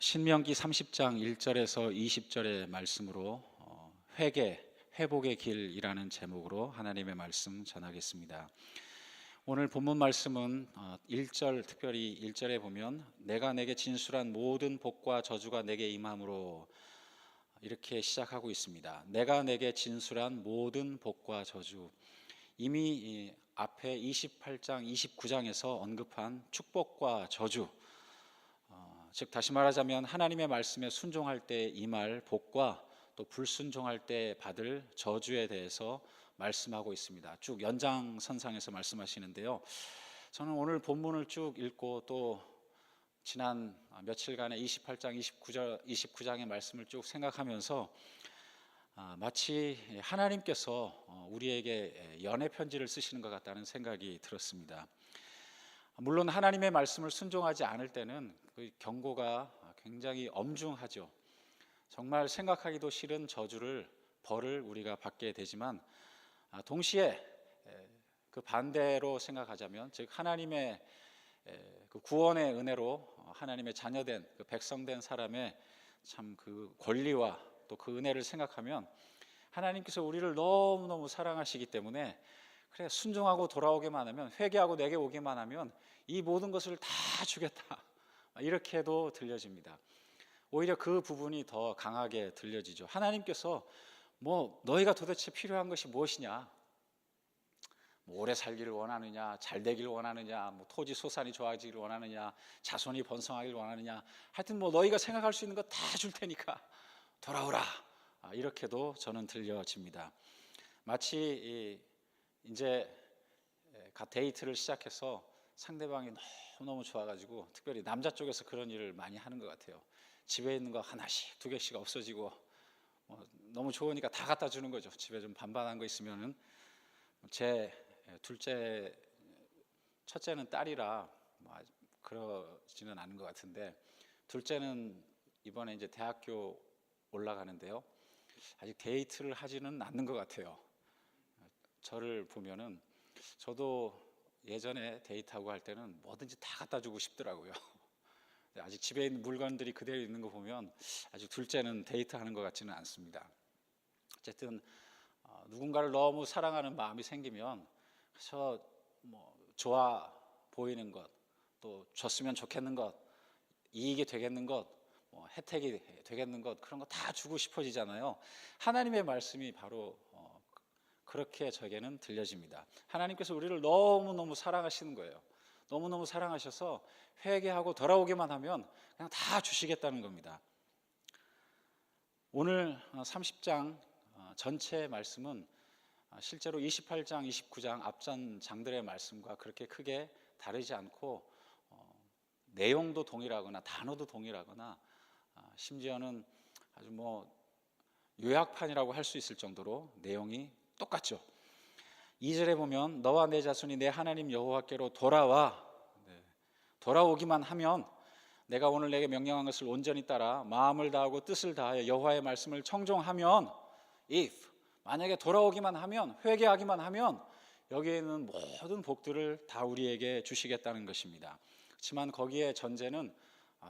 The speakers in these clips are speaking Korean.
신명기 30장 1절에서 20절의 말씀으로 회복의 길이라는 제목으로 하나님의 말씀 전하겠습니다. 오늘 본문 말씀은 1절, 특별히 1절에 보면 내가 내게 진술한 모든 복과 저주가 내게 임함으로 이렇게 시작하고 있습니다. 내가 내게 진술한 모든 복과 저주. 이미 앞에 28장, 29장에서 언급한 축복과 저주, 즉 다시 말하자면 하나님의 말씀에 순종할 때 임할 복과 또 불순종할 때 받을 저주에 대해서 말씀하고 있습니다. 쭉 연장선상에서 말씀하시는데요. 저는 오늘 본문을 쭉 읽고 또 지난 며칠간의 28장, 29장의 말씀을 쭉 생각하면서 마치 하나님께서 우리에게 연애 편지를 쓰시는 것 같다는 생각이 들었습니다. 물론 하나님의 말씀을 순종하지 않을 때는 그 경고가 굉장히 엄중하죠. 정말 생각하기도 싫은 벌을 우리가 받게 되지만 동시에 그 반대로 생각하자면, 즉 하나님의 그 구원의 은혜로 하나님의 자녀된 그 백성된 사람의 참 그 권리와 또 그 은혜를 생각하면 하나님께서 우리를 너무너무 사랑하시기 때문에 그래 순종하고 돌아오기만 하면, 회개하고 내게 오기만 하면 이 모든 것을 다 주겠다, 이렇게도 들려집니다. 오히려 그 부분이 더 강하게 들려지죠. 하나님께서 너희가 도대체 필요한 것이 무엇이냐, 오래 살기를 원하느냐, 잘 되기를 원하느냐, 토지 소산이 좋아지기를 원하느냐, 자손이 번성하기를 원하느냐, 하여튼 너희가 생각할 수 있는 거 다 줄 테니까 돌아오라, 이렇게도 저는 들려집니다. 마치 이제 데이트를 시작해서 상대방이 너무너무 좋아가지고, 특별히 남자 쪽에서 그런 일을 많이 하는 것 같아요. 집에 있는 거 하나씩 두 개씩 없어지고 너무 좋으니까 다 갖다 주는 거죠. 집에 좀 반반한 거 있으면은. 제 첫째는 딸이라 그러지는 않은 것 같은데, 둘째는 이번에 이제 대학교 올라가는데요, 아직 데이트를 하지는 않는 것 같아요. 저를 보면은 저도 예전에 데이트하고 할 때는 뭐든지 다 갖다 주고 싶더라고요. 아직 집에 있는 물건들이 그대로 있는 거 보면 아직 둘째는 데이트하는 것 같지는 않습니다. 어쨌든 누군가를 너무 사랑하는 마음이 생기면 그래서 좋아 보이는 것, 또 줬으면 좋겠는 것, 이익이 되겠는 것, 혜택이 되겠는 것, 그런 거 다 주고 싶어지잖아요. 하나님의 말씀이 바로 그렇게 저에게는 들려집니다. 하나님께서 우리를 너무너무 사랑하시는 거예요. 너무너무 사랑하셔서 회개하고 돌아오기만 하면 그냥 다 주시겠다는 겁니다. 오늘 30장 전체 말씀은 실제로 28장, 29장 앞전 장들의 말씀과 그렇게 크게 다르지 않고 내용도 동일하거나 단어도 동일하거나 심지어는 아주 요약판이라고 할 수 있을 정도로 내용이 똑같죠. 2절에 보면 너와 내 자손이 내 하나님 여호와께로 돌아오기만 하면, 내가 오늘 내게 명령한 것을 온전히 따라 마음을 다하고 뜻을 다하여 여호와의 말씀을 청종하면, 만약에 돌아오기만 하면, 회개하기만 하면 여기에 있는 모든 복들을 다 우리에게 주시겠다는 것입니다. 그렇지만 거기에 전제는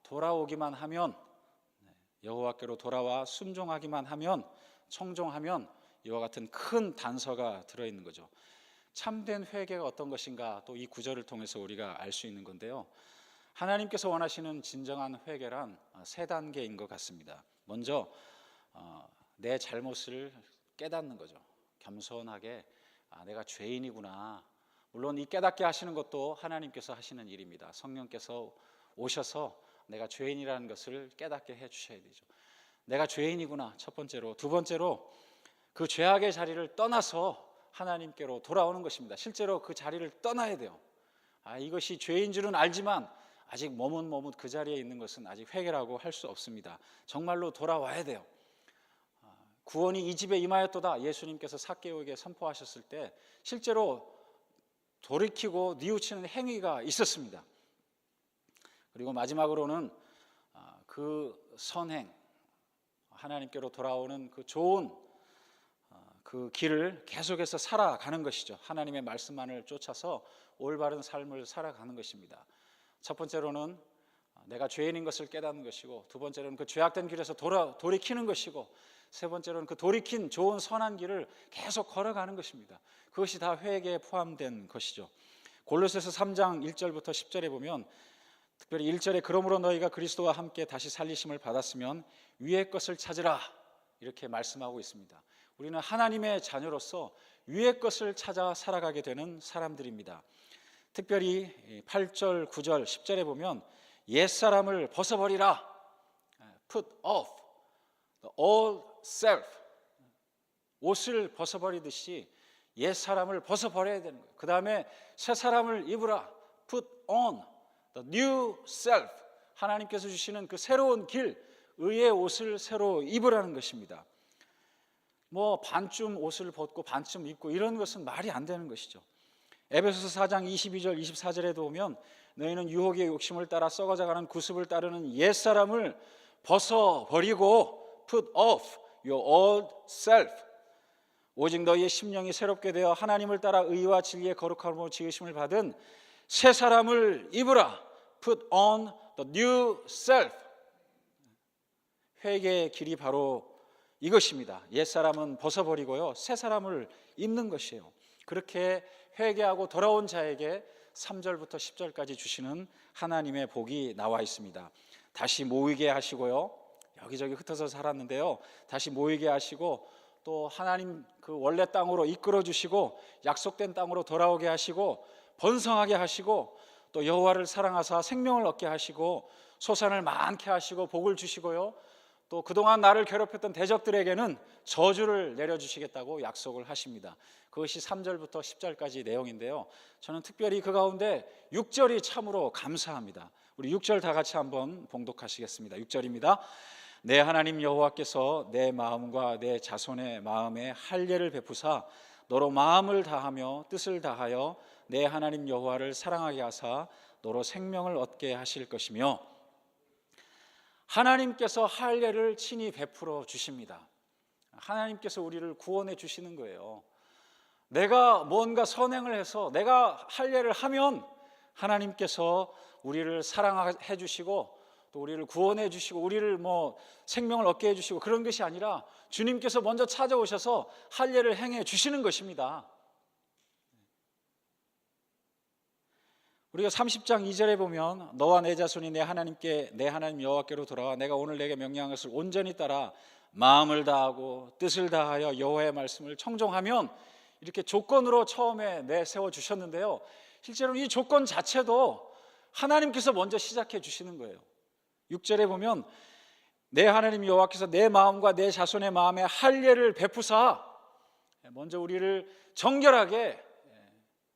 돌아오기만 하면, 여호와께로 돌아와 순종하기만 하면, 청종하면, 이와 같은 큰 단서가 들어있는 거죠. 참된 회개가 어떤 것인가, 또 이 구절을 통해서 우리가 알 수 있는 건데요, 하나님께서 원하시는 진정한 회개란 세 단계인 것 같습니다. 먼저 내 잘못을 깨닫는 거죠. 겸손하게 내가 죄인이구나. 물론 이 깨닫게 하시는 것도 하나님께서 하시는 일입니다. 성령께서 오셔서 내가 죄인이라는 것을 깨닫게 해주셔야 되죠. 내가 죄인이구나, 첫 번째로. 두 번째로 그 죄악의 자리를 떠나서 하나님께로 돌아오는 것입니다. 실제로 그 자리를 떠나야 돼요. 이것이 죄인 줄은 알지만 아직 머뭇 그 자리에 있는 것은 아직 회개라고 할 수 없습니다. 정말로 돌아와야 돼요. 구원이 이 집에 임하였도다, 예수님께서 삭개오에게 선포하셨을 때 실제로 돌이키고 뉘우치는 행위가 있었습니다. 그리고 마지막으로는 그 선행, 하나님께로 돌아오는 그 좋은 그 길을 계속해서 살아가는 것이죠. 하나님의 말씀만을 쫓아서 올바른 삶을 살아가는 것입니다. 첫 번째로는 내가 죄인인 것을 깨닫는 것이고, 두 번째로는 그 죄악된 길에서 돌이키는 것이고, 세 번째로는 그 돌이킨 좋은 선한 길을 계속 걸어가는 것입니다. 그것이 다 회개에 포함된 것이죠. 골로새서 3장 1절부터 10절에 보면 특별히 1절에 그러므로 너희가 그리스도와 함께 다시 살리심을 받았으면 위의 것을 찾으라 이렇게 말씀하고 있습니다. 우리는 하나님의 자녀로서 위의 것을 찾아 살아가게 되는 사람들입니다. 특별히 8절, 9절, 10절에 보면 옛사람을 벗어버리라, put off the old self, 옷을 벗어버리듯이 옛사람을 벗어버려야 되는 거예요. 그 다음에 새사람을 입으라, put on the new self, 하나님께서 주시는 그 새로운 길, 의의 옷을 새로 입으라는 것입니다. 뭐 반쯤 옷을 벗고 반쯤 입고 이런 것은 말이 안 되는 것이죠. 에베소서 4장 22절 24절에도 보면 너희는 유혹의 욕심을 따라 썩어져가는 구습을 따르는 옛사람을 벗어버리고 put off your old self, 오직 너희의 심령이 새롭게 되어 하나님을 따라 의와 진리의 거룩함으로 지으심을 받은 새 사람을 입으라, put on the new self. 회개의 길이 바로 이것입니다. 옛사람은 벗어버리고요, 새 사람을 입는 것이에요. 그렇게 회개하고 돌아온 자에게 3절부터 10절까지 주시는 하나님의 복이 나와 있습니다. 다시 모이게 하시고요, 여기저기 흩어져 살았는데요, 다시 모이게 하시고 또 하나님 그 원래 땅으로 이끌어 주시고 약속된 땅으로 돌아오게 하시고 번성하게 하시고 또 여호와를 사랑하사 생명을 얻게 하시고 소산을 많게 하시고 복을 주시고요, 또 그동안 나를 괴롭혔던 대적들에게는 저주를 내려주시겠다고 약속을 하십니다. 그것이 3절부터 10절까지 내용인데요, 저는 특별히 그 가운데 6절이 참으로 감사합니다. 우리 6절 다 같이 한번 봉독하시겠습니다. 6절입니다. 내 하나님 여호와께서 내 마음과 내 자손의 마음에 할례를 베푸사 너로 마음을 다하며 뜻을 다하여 내 하나님 여호와를 사랑하게 하사 너로 생명을 얻게 하실 것이며, 하나님께서 할례를 친히 베풀어 주십니다. 하나님께서 우리를 구원해 주시는 거예요. 내가 뭔가 선행을 해서 내가 할례를 하면 하나님께서 우리를 사랑해 주시고 또 우리를 구원해 주시고 우리를 생명을 얻게 해 주시고 그런 것이 아니라 주님께서 먼저 찾아오셔서 할례를 행해 주시는 것입니다. 우리가 30장 2절에 보면 너와 내 자손이 내 하나님 여호와께로 돌아와 내가 오늘 내게 명령한 것을 온전히 따라 마음을 다하고 뜻을 다하여 여호와의 말씀을 청종하면, 이렇게 조건으로 처음에 내세워 주셨는데요, 실제로 이 조건 자체도 하나님께서 먼저 시작해 주시는 거예요. 6절에 보면 내 하나님 여호와께서 내 마음과 내 자손의 마음에 할례를 베푸사, 먼저 우리를 정결하게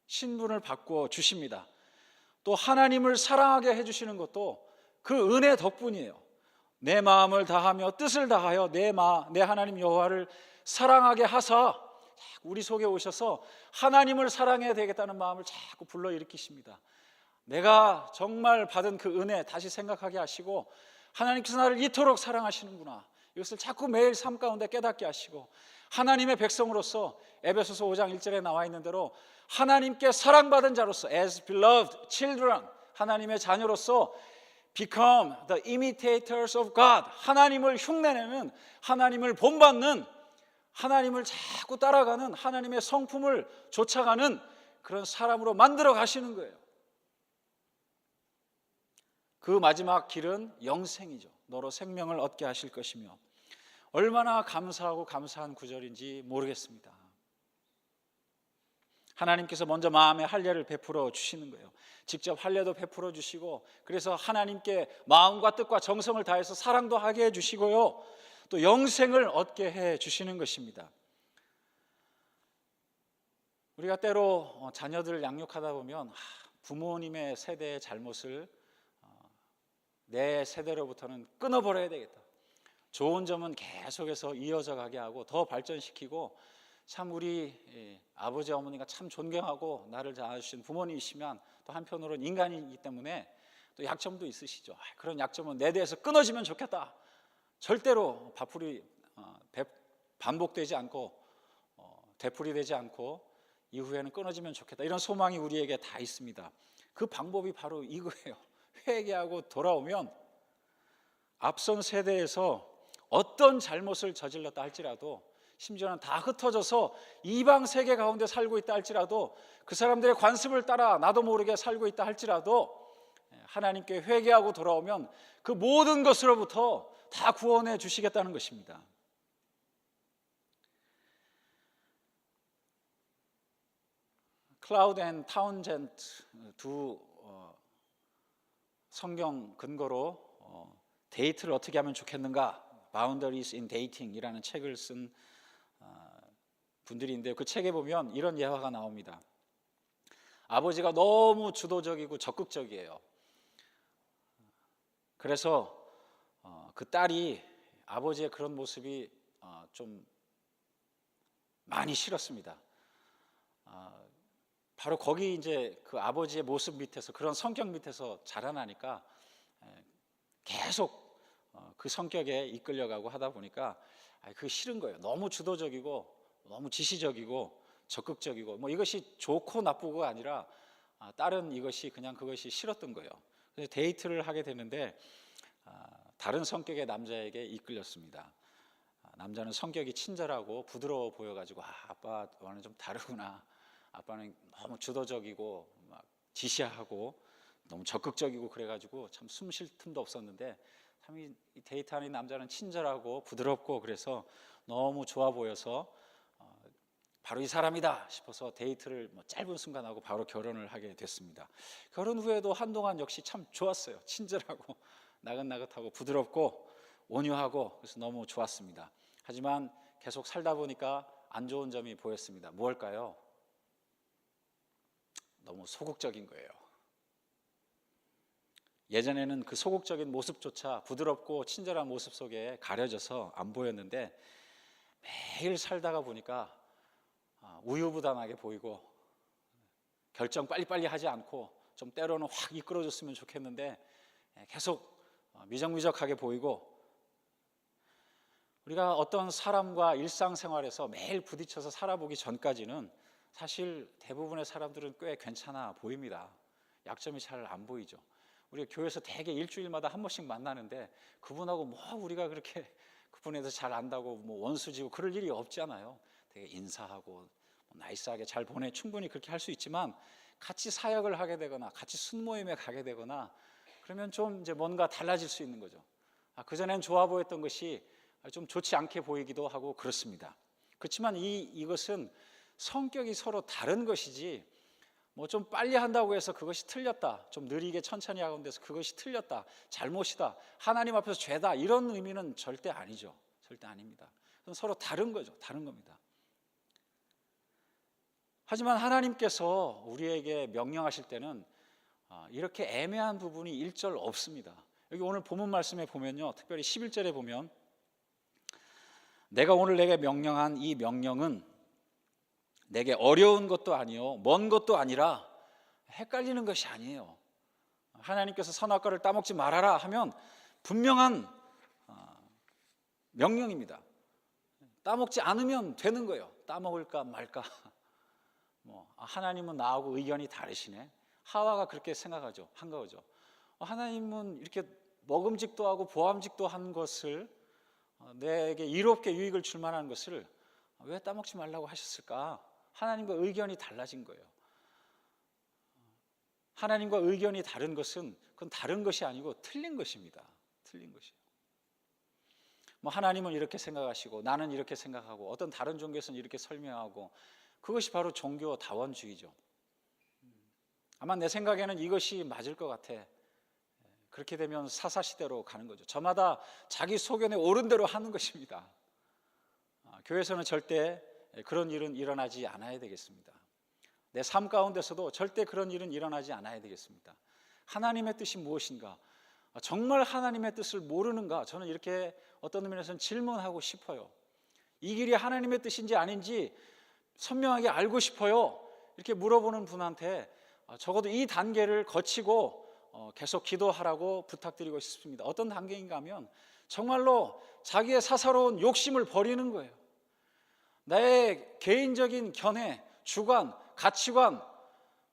신분을 바꿔 주십니다. 또 하나님을 사랑하게 해주시는 것도 그 은혜 덕분이에요. 내 마음을 다하며 뜻을 다하여 내 하나님 여호와를 사랑하게 하사, 우리 속에 오셔서 하나님을 사랑해야 되겠다는 마음을 자꾸 불러일으키십니다. 내가 정말 받은 그 은혜 다시 생각하게 하시고 하나님께서 나를 이토록 사랑하시는구나, 이것을 자꾸 매일 삶 가운데 깨닫게 하시고 하나님의 백성으로서 에베소서 5장 1절에 나와 있는 대로 하나님께 사랑받은 자로서 as beloved children, 하나님의 자녀로서 become the imitators of God, 하나님을 흉내내는, 하나님을 본받는, 하나님을 자꾸 따라가는, 하나님의 성품을 쫓아가는 그런 사람으로 만들어 가시는 거예요. 그 마지막 길은 영생이죠. 너로 생명을 얻게 하실 것이며, 얼마나 감사하고 감사한 구절인지 모르겠습니다. 하나님께서 먼저 마음에 할례를 베풀어 주시는 거예요. 직접 할례도 베풀어 주시고, 그래서 하나님께 마음과 뜻과 정성을 다해서 사랑도 하게 해 주시고요, 또 영생을 얻게 해 주시는 것입니다. 우리가 때로 자녀들을 양육하다 보면 부모님의 세대의 잘못을 내 세대로부터는 끊어버려야 되겠다, 좋은 점은 계속해서 이어져 가게 하고 더 발전시키고, 참 우리 아버지 어머니가 참 존경하고 나를 낳아주신 부모님이시면 또 한편으로는 인간이기 때문에 또 약점도 있으시죠. 그런 약점은 내 대해서 끊어지면 좋겠다, 절대로 반복되지 않고 되풀이되지 않고 이후에는 끊어지면 좋겠다, 이런 소망이 우리에게 다 있습니다. 그 방법이 바로 이거예요. 회개하고 돌아오면 앞선 세대에서 어떤 잘못을 저질렀다 할지라도, 심지어는 다 흩어져서 이방 세계 가운데 살고 있다 할지라도, 그 사람들의 관습을 따라 나도 모르게 살고 있다 할지라도 하나님께 회개하고 돌아오면 그 모든 것으로부터 다 구원해 주시겠다는 것입니다. 클라우드 앤 타운젠트 두 성경 근거로 데이트를 어떻게 하면 좋겠는가, Boundaries in Dating이라는 책을 쓴 분들인데, 그 책에 보면 이런 예화가 나옵니다. 아버지가 너무 주도적이고 적극적이에요. 그래서 그 딸이 아버지의 그런 모습이 좀 많이 싫었습니다. 바로 거기 이제 그 아버지의 모습 밑에서, 그런 성격 밑에서 자라나니까 계속 그 성격에 이끌려가고 하다 보니까 그게 싫은 거예요. 너무 주도적이고 너무 지시적이고 적극적이고, 뭐 이것이 좋고 나쁘고가 아니라 딸은 이것이 그냥 그것이 싫었던 거예요. 그래서 데이트를 하게 되는데 다른 성격의 남자에게 이끌렸습니다. 남자는 성격이 친절하고 부드러워 보여가지고 아빠와는 좀 다르구나. 아빠는 너무 주도적이고 막 지시하고 너무 적극적이고 그래가지고 참 숨 쉴 틈도 없었는데, 참 이 데이트하는 남자는 친절하고 부드럽고 그래서 너무 좋아 보여서 바로 이 사람이다 싶어서 데이트를 짧은 순간 하고 바로 결혼을 하게 됐습니다. 결혼 후에도 한동안 역시 참 좋았어요. 친절하고 나긋나긋하고 부드럽고 온유하고, 그래서 너무 좋았습니다. 하지만 계속 살다 보니까 안 좋은 점이 보였습니다. 무엇일까요? 너무 소극적인 거예요. 예전에는 그 소극적인 모습조차 부드럽고 친절한 모습 속에 가려져서 안 보였는데, 매일 살다가 보니까 우유부단하게 보이고, 결정 빨리빨리 하지 않고 좀 때로는 확 이끌어줬으면 좋겠는데 계속 미적미적하게 보이고, 우리가 어떤 사람과 일상생활에서 매일 부딪혀서 살아보기 전까지는 사실 대부분의 사람들은 꽤 괜찮아 보입니다. 약점이 잘 안 보이죠. 우리가 교회에서 대개 일주일마다 한 번씩 만나는데 그분하고 뭐 우리가 그렇게 그분에 대해서 잘 안다고 뭐 원수지고 그럴 일이 없잖아요. 되게 인사하고 나이스하게 잘 보내, 충분히 그렇게 할 수 있지만 같이 사역을 하게 되거나 같이 순모임에 가게 되거나 그러면 좀 이제 뭔가 달라질 수 있는 거죠. 그전엔 좋아 보였던 것이 좀 좋지 않게 보이기도 하고 그렇습니다. 그렇지만 이것은 성격이 서로 다른 것이지, 뭐 좀 빨리 한다고 해서 그것이 틀렸다, 좀 느리게 천천히 하는 데서 그것이 틀렸다, 잘못이다, 하나님 앞에서 죄다, 이런 의미는 절대 아니죠. 절대 아닙니다. 서로 다른 거죠. 다른 겁니다. 하지만 하나님께서 우리에게 명령하실 때는 이렇게 애매한 부분이 1절 없습니다. 여기 오늘 본문 말씀에 보면요, 특별히 11절에 보면 내가 오늘 내게 명령한 이 명령은 내게 어려운 것도 아니요 먼 것도 아니라 헷갈리는 것이 아니에요. 하나님께서 선악과를 따먹지 말아라 하면 분명한 명령입니다. 따먹지 않으면 되는 거예요. 따먹을까 말까. 하나님은 나하고 의견이 다르시네. 하와가 그렇게 생각하죠. 한 거죠. 하나님은 이렇게 먹음직도 하고 보암직도 한 것을, 내게 이롭게 유익을 줄 만한 것을 왜 따먹지 말라고 하셨을까? 하나님과 의견이 달라진 거예요. 하나님과 의견이 다른 것은 그건 다른 것이 아니고 틀린 것입니다. 틀린 것이에요. 하나님은 이렇게 생각하시고 나는 이렇게 생각하고 어떤 다른 종교에서는 이렇게 설명하고, 그것이 바로 종교 다원주의죠. 아마 내 생각에는 이것이 맞을 것 같아. 그렇게 되면 사사시대로 가는 거죠. 저마다 자기 소견에 옳은 대로 하는 것입니다. 교회에서는 절대 그런 일은 일어나지 않아야 되겠습니다. 내 삶 가운데서도 절대 그런 일은 일어나지 않아야 되겠습니다. 하나님의 뜻이 무엇인가? 정말 하나님의 뜻을 모르는가? 저는 이렇게 어떤 의미에서는 질문하고 싶어요. 이 길이 하나님의 뜻인지 아닌지 선명하게 알고 싶어요. 이렇게 물어보는 분한테 적어도 이 단계를 거치고 계속 기도하라고 부탁드리고 싶습니다. 어떤 단계인가 하면 정말로 자기의 사사로운 욕심을 버리는 거예요. 나의 개인적인 견해, 주관, 가치관,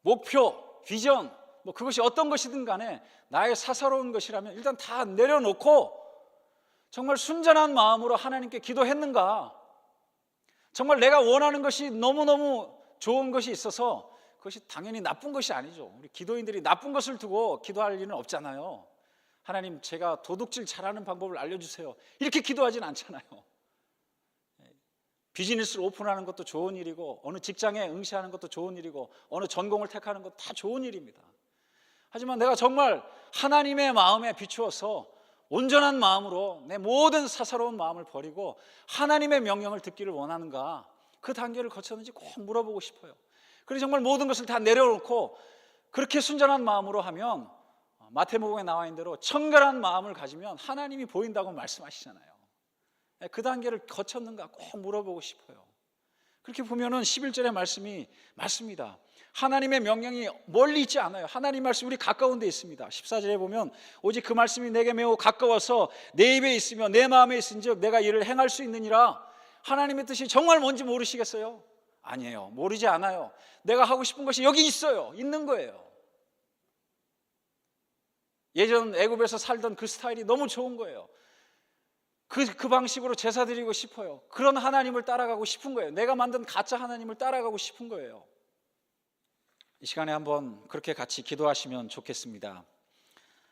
목표, 비전, 뭐 그것이 어떤 것이든 간에 나의 사사로운 것이라면 일단 다 내려놓고 정말 순전한 마음으로 하나님께 기도했는가? 정말 내가 원하는 것이 너무너무 좋은 것이 있어서 그것이 당연히 나쁜 것이 아니죠. 우리 기도인들이 나쁜 것을 두고 기도할 일은 없잖아요. 하나님, 제가 도둑질 잘하는 방법을 알려주세요, 이렇게 기도하진 않잖아요. 비즈니스를 오픈하는 것도 좋은 일이고, 어느 직장에 응시하는 것도 좋은 일이고, 어느 전공을 택하는 것도 다 좋은 일입니다. 하지만 내가 정말 하나님의 마음에 비추어서 온전한 마음으로 내 모든 사사로운 마음을 버리고 하나님의 명령을 듣기를 원하는가, 그 단계를 거쳤는지 꼭 물어보고 싶어요. 그래서 정말 모든 것을 다 내려놓고 그렇게 순전한 마음으로 하면, 마태복음에 나와 있는 대로 청결한 마음을 가지면 하나님이 보인다고 말씀하시잖아요. 그 단계를 거쳤는가 꼭 물어보고 싶어요. 그렇게 보면은 11절의 말씀이 맞습니다. 하나님의 명령이 멀리 있지 않아요. 하나님 말씀 우리 가까운 데 있습니다. 14절에 보면 오직 그 말씀이 내게 매우 가까워서 내 입에 있으며 내 마음에 있은즉 내가 이를 행할 수 있느니라. 하나님의 뜻이 정말 뭔지 모르시겠어요? 아니에요. 모르지 않아요. 내가 하고 싶은 것이 여기 있어요. 있는 거예요. 예전 애굽에서 살던 그 스타일이 너무 좋은 거예요. 그 방식으로 제사 드리고 싶어요. 그런 하나님을 따라가고 싶은 거예요. 내가 만든 가짜 하나님을 따라가고 싶은 거예요. 이 시간에 한번 그렇게 같이 기도하시면 좋겠습니다.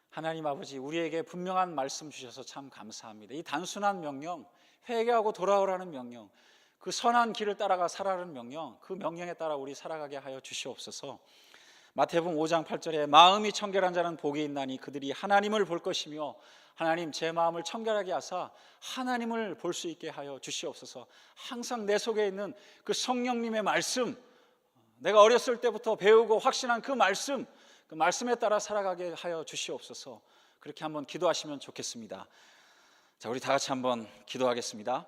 하나님 아버지, 우리에게 분명한 말씀 주셔서 참 감사합니다. 이 단순한 명령, 회개하고 돌아오라는 명령, 그 선한 길을 따라가 살아가는 명령, 그 명령에 따라 우리 살아가게 하여 주시옵소서. 마태복음 5장 8절에 마음이 청결한 자는 복이 있나니 그들이 하나님을 볼 것이며, 하나님, 제 마음을 청결하게 하사 하나님을 볼 수 있게 하여 주시옵소서. 항상 내 속에 있는 그 성령님의 말씀, 내가 어렸을 때부터 배우고 확신한 그 말씀에 따라 살아가게 하여 주시옵소서. 그렇게 한번 기도하시면 좋겠습니다. 자, 우리 다 같이 한번 기도하겠습니다.